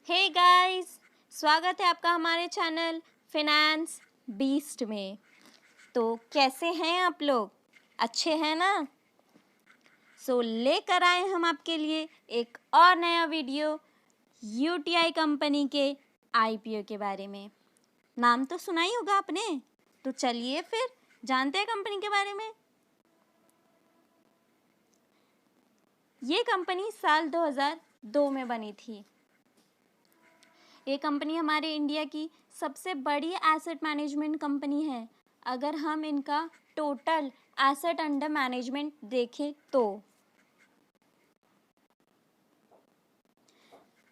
Hey guys, स्वागत है आपका हमारे चैनल फिनेंस बीस्ट में। तो कैसे हैं आप लोग? अच्छे हैं ना? लेकर आए हम आपके लिए एक और नया वीडियो यूटीआई कंपनी के आईपीओ के बारे में। नाम तो सुना ही होगा आपने, तो चलिए फिर जानते हैं कंपनी के बारे में। ये कंपनी साल 2002 में बनी थी। ये कंपनी हमारे इंडिया की सबसे बड़ी एसेट मैनेजमेंट कंपनी है अगर हम इनका टोटल एसेट अंडर मैनेजमेंट देखें तो।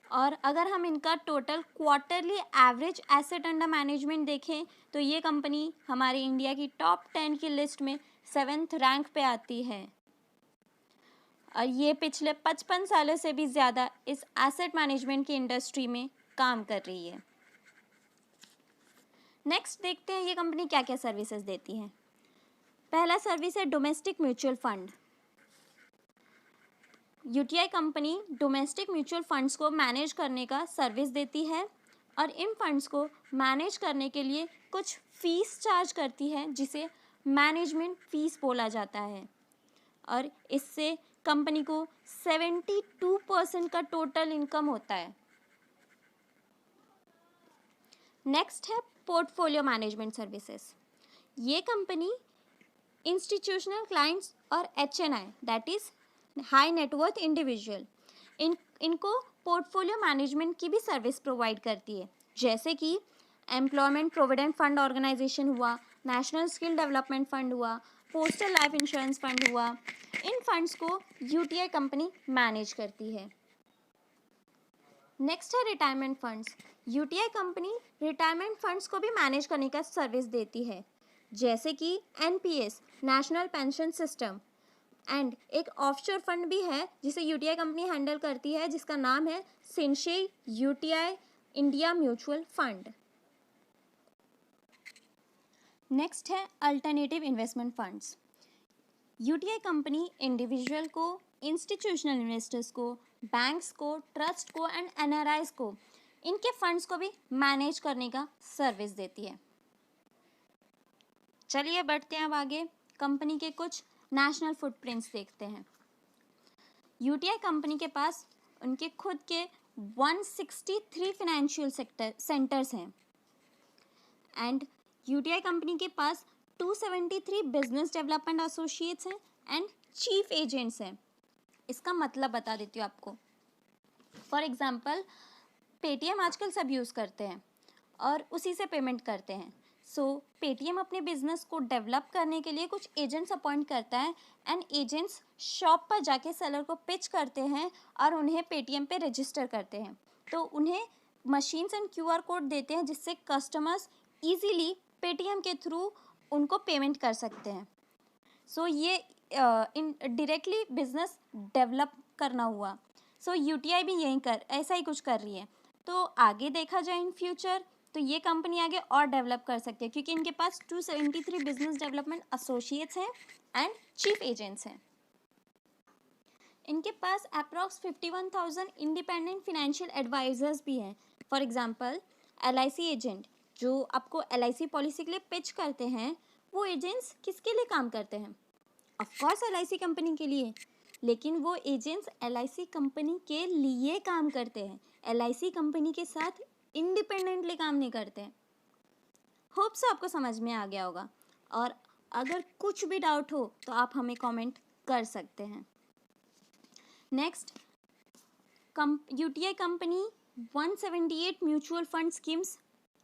और अगर हम इनका total quarterly average asset under management देखें तो ये कंपनी हमारे इंडिया की टॉप 10 की लिस्ट में 7th रैंक पे आती है। और ये पिछले 55 सालों से भी ज़्यादा इस एसेट मैनेजमेंट की इंडस्ट्री में काम कर रही है। नेक्स्ट देखते हैं ये कंपनी क्या क्या सर्विसेज देती है। पहला सर्विस है domestic mutual fund. UTI company domestic mutual funds को मैनेज करने का सर्विस देती है और इन फंड्स को मैनेज करने के लिए कुछ फीस चार्ज करती है जिसे मैनेजमेंट फीस बोला जाता है। और इससे कंपनी को 72% का टोटल इनकम होता है। नेक्स्ट है पोर्टफोलियो मैनेजमेंट सर्विसेज। ये कंपनी इंस्टीट्यूशनल क्लाइंट्स और HNI that is high net worth individual इनको पोर्टफोलियो मैनेजमेंट की भी सर्विस प्रोवाइड करती है, जैसे कि एम्प्लॉयमेंट प्रोविडेंट फंड ऑर्गेनाइजेशन हुआ, नेशनल स्किल डेवलपमेंट फंड हुआ, पोस्टल लाइफ इंश्योरेंस फंड हुआ। इन फंड्स को यूटीआई कंपनी मैनेज करती है। नेक्स्ट है retirement funds. UTI company retirement funds को भी मैनेज करने का सर्विस देती है, जैसे कि NPS national pension system and एक ऑफशोर फंड भी है जिसे यूटीआई कंपनी हैंडल करती है जिसका नाम है सिंशे UTI India mutual fund. Next है alternative investment funds. UTI company individual को, इंस्टीट्यूशनल इन्वेस्टर्स को, बैंक्स को, ट्रस्ट को एंड एनआरआईज को इनके फंड्स को भी मैनेज करने का सर्विस देती है। चलिए बढ़ते हैं अब आगे, कंपनी के कुछ नेशनल फुटप्रिंट्स देखते हैं। यूटीआई कंपनी के पास उनके खुद के 163 फाइनेंशियल सेंटर्स हैं एंड यूटीआई कंपनी के पास 273 बिजनेस डेवलपमेंट एसोसिएट्स हैं एंड चीफ एजेंट्स हैं। इसका मतलब बता देती हूँ आपको। फॉर एग्जांपल, पेटीएम आजकल सब यूज़ करते हैं और उसी से पेमेंट करते हैं। पेटीएम अपने बिजनेस को डेवलप करने के लिए कुछ एजेंट्स अपॉइंट करता है एंड एजेंट्स शॉप पर जाके सेलर को पिच करते हैं और उन्हें पेटीएम पे रजिस्टर करते हैं। तो उन्हें मशीन्स एंड क्यूआर कोड देते हैं जिससे कस्टमर्स इजीली पेटीएम के थ्रू उनको पेमेंट कर सकते हैं। ये डायरेक्टली बिजनेस डेवलप करना हुआ। यूटीआई भी ऐसा ही कुछ कर रही है। तो आगे देखा जाए इन फ्यूचर तो ये कंपनी आगे और डेवलप कर सकती है क्योंकि इनके पास 273 बिजनेस डेवलपमेंट एसोसिएट्स हैं एंड चीफ एजेंट्स हैं। इनके पास अप्रॉक्स 51,000 इंडिपेंडेंट फाइनेंशियल एडवाइजर्स भी हैं। फॉर एग्जांपल, एलआईसी एजेंट जो आपको एलआईसी पॉलिसी के लिए पिच करते हैं, वो एजेंट्स किसके लिए काम करते हैं? ऑफ कोर्स एलआईसी कंपनी के लिए, लेकिन वो एजेंट्स एलआईसी कंपनी के लिए काम करते हैं, एलआईसी कंपनी के साथ इंडिपेंडेंटली काम नहीं करते हैं। होप सो आपको समझ में आ गया होगा, और अगर कुछ भी डाउट हो तो आप हमें कमेंट कर सकते हैं। Next, UTI company 178 mutual fund schemes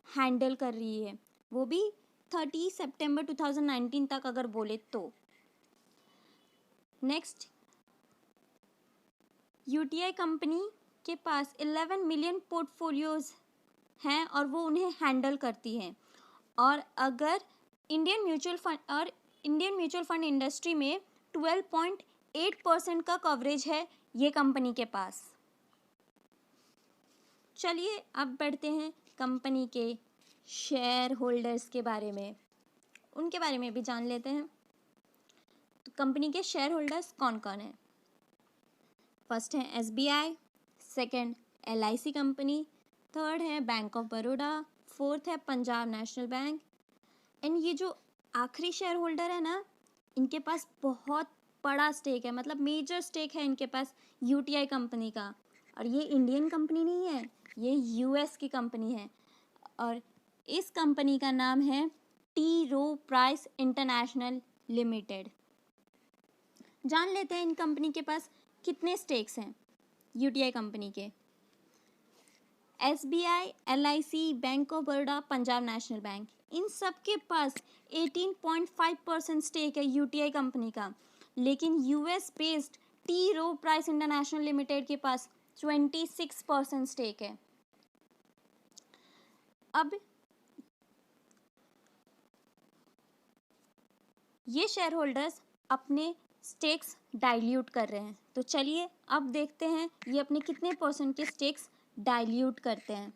handle कर रही है, वो भी 30 सितंबर 2019 तक अगर बोले तो। नेक्स्ट, यूटीआई कंपनी के पास 11 मिलियन पोर्टफोलियोज हैं और वो उन्हें हैंडल करती है। और अगर इंडियन म्यूचुअल फंड इंडस्ट्री में 12.8% का कवरेज है ये कंपनी के पास। चलिए अब बढ़ते हैं कंपनी के शेयर होल्डर्स के बारे में, उनके बारे में भी जान लेते हैं। तो कंपनी के शेयर होल्डर्स कौन कौन हैं? फर्स्ट है SBI, second LIC company, third है बैंक ऑफ बड़ौदा, फोर्थ है पंजाब नेशनल बैंक। एंड ये जो आखिरी शेयर होल्डर है ना, इनके पास बहुत बड़ा स्टेक है, मतलब मेजर स्टेक है इनके पास यूटीआई कंपनी का। और ये इंडियन कंपनी नहीं है, ये यूएस की कंपनी है। और इस कंपनी का नाम है T Rowe Price International limited. जान लेते हैं इन कंपनी के पास कितने स्टेक्स हैं यूटीआई कंपनी के। SBI, LIC, Bank of Baroda, Punjab National Bank, इन सब के पास 18.5% स्टेक है यूटीआई कंपनी का। लेकिन US based T Rowe Price International Limited के पास 26% स्टेक है। अब ये शेयर होल्डर्स अपने स्टेक्स डाइल्यूट कर रहे हैं। तो चलिए अब देखते हैं ये अपने कितने परसेंट के स्टेक्स डाइल्यूट करते हैं।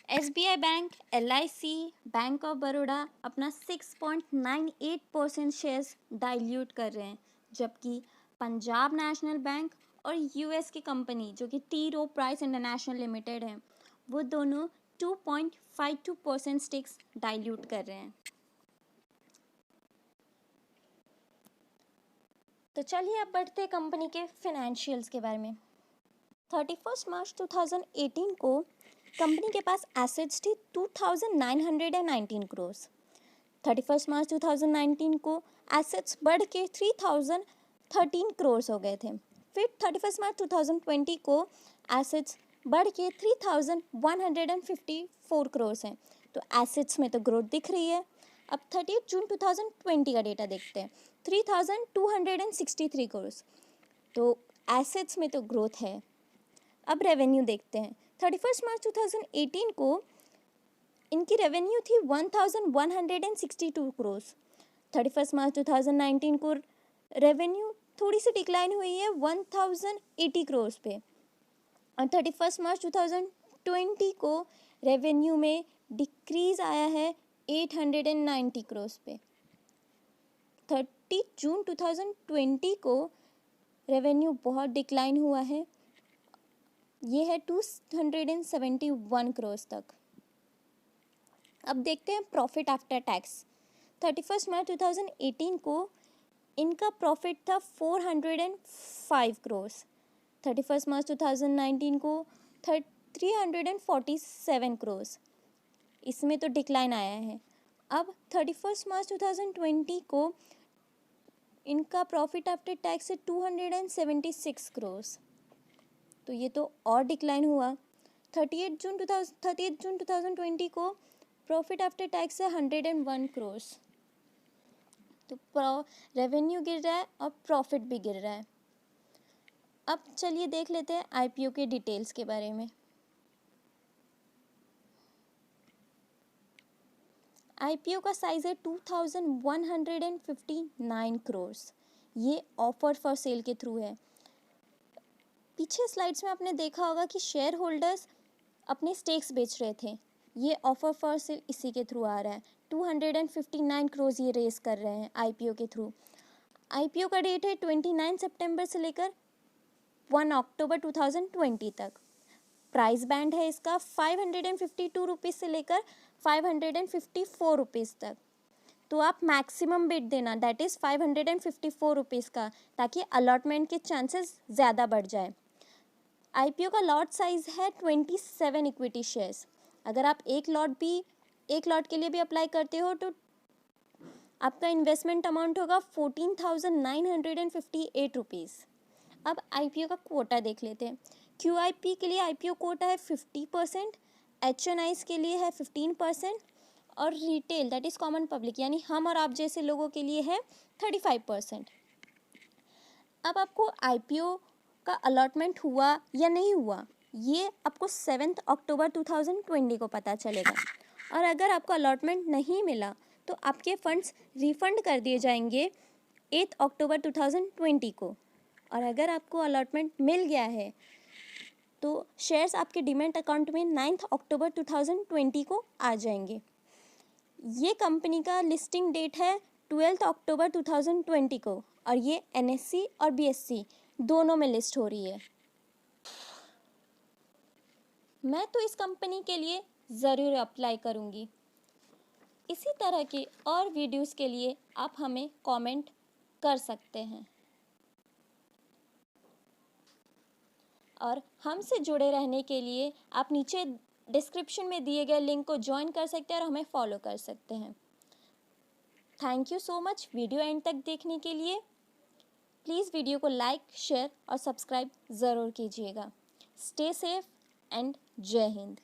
SBI bank, LIC, Bank of Baroda अपना 6.98% शेयर्स डाइल्यूट कर रहे हैं, जबकि पंजाब नेशनल बैंक और यूएस की कंपनी जो कि T Rowe Price International limited है, वो दोनों 2.52% स्टेक्स डाइल्यूट कर रहे हैं। तो चलिए अब बढ़ते हैं कंपनी के फिनेंशियल्स के बारे में। 31 मार्च 2018 को कंपनी के पास एसेट्स थी 2919 करोड़। 31 मार्च 2019 को एसेट्स बढ़ के 3013 करोड़ हो गए थे। फिर 31 मार्च 2020 को एसेट्स बढ़ के 3154 करोड़ हैं। तो एसेट्स में तो ग्रोथ दिख रही है। अब 30 जून 2020 का डेटा देखते हैं, 3263 करोड़। तो एसेट्स में तो ग्रोथ है। अब रेवेन्यू देखते हैं। 31 मार्च 2018 को इनकी रेवेन्यू थी 1162 करोड़। 31 मार्च 2019 को रेवेन्यू थोड़ी सी डिक्लाइन हुई है 1080 करोड़ पे। और 31 मार्च 2020 को रेवेन्यू में डिक्रीज आया है 890 करोड़ पे। 30 जून 2020 को रेवेन्यू बहुत डिक्लाइन हुआ है, ये है 271 करोड़ तक। अब देखते हैं प्रॉफिट आफ्टर टैक्स। 31 मार्च 2018 को इनका प्रॉफिट था 405 करोड़। 31 मार्च 2019 को 347 करोड़, इसमें तो डिक्लाइन आया है। अब 31 मार्च 2020 को इनका प्रॉफिट आफ्टर टैक्स है 276 करोड़, तो ये तो और डिक्लाइन हुआ। 30 जून 2020 को प्रॉफिट आफ्टर टैक्स है 101 करोड़। तो रेवेन्यू गिर रहा है और प्रॉफिट भी गिर रहा है। अब चलिए देख लेते हैं आईपीओ के डिटेल्स के बारे में। आईपीओ का साइज है 2159 करोड़। ये ऑफर फॉर सेल के थ्रू है। पीछे स्लाइड्स में आपने देखा होगा कि शेयर होल्डर्स अपने स्टेक्स बेच रहे थे, ये ऑफर फॉर सेल इसी के थ्रू आ रहा है। 259 करोड़ ये रेस कर रहे हैं आईपीओ के थ्रू। आईपीओ का डेट है 29 सितंबर से लेकर 1 अक्टूबर 2020 तक। प्राइस बैंड है इसका 552 रुपीज़ से लेकर 554 रुपीज़ तक। तो आप मैक्सिमम बिड देना, दैट इज़ 554 रुपीज़ का, ताकि अलॉटमेंट के चांसेस ज़्यादा बढ़ जाए। आईपीओ का लॉट साइज़ है 27 इक्विटी शेयर्स। अगर आप एक लॉट के लिए भी अप्लाई करते हो तो आपका इन्वेस्टमेंट अमाउंट होगा 14,958 रुपीज़। अब आईपीओ का कोटा देख लेते हैं। क्यूआईपी के लिए आईपीओ कोटा है 50%, एचएनआईज के लिए है 15% और retail that is common public यानी हम और आप जैसे लोगों के लिए है 35%। अब आपको आईपीओ का अलॉटमेंट हुआ या नहीं हुआ, ये आपको 7 अक्टूबर 2020 को पता चलेगा। और अगर आपको अलॉटमेंट नहीं मिला तो आपके फंड्स रिफ़ंड कर दिए जाएंगे 8 अक्टूबर 2020 को। और अगर आपको अलॉटमेंट मिल गया है तो शेयर्स आपके डीमैट अकाउंट में 9 अक्टूबर 2020 को आ जाएंगे। ये कंपनी का लिस्टिंग डेट है 12 अक्टूबर 2020 को और ये एनएससी और बीएससी दोनों में लिस्ट हो रही है। मैं तो इस कंपनी के लिए ज़रूर अप्लाई करूँगी। इसी तरह के और वीडियोस के लिए आप हमें कमेंट कर सकते हैं और हमसे जुड़े रहने के लिए आप नीचे डिस्क्रिप्शन में दिए गए लिंक को ज्वाइन कर सकते हैं और हमें फॉलो कर सकते हैं। Thank you so much video and तक देखने के लिए। प्लीज़ वीडियो को लाइक, शेयर और सब्सक्राइब ज़रूर कीजिएगा। स्टे सेफ एंड जय हिंद।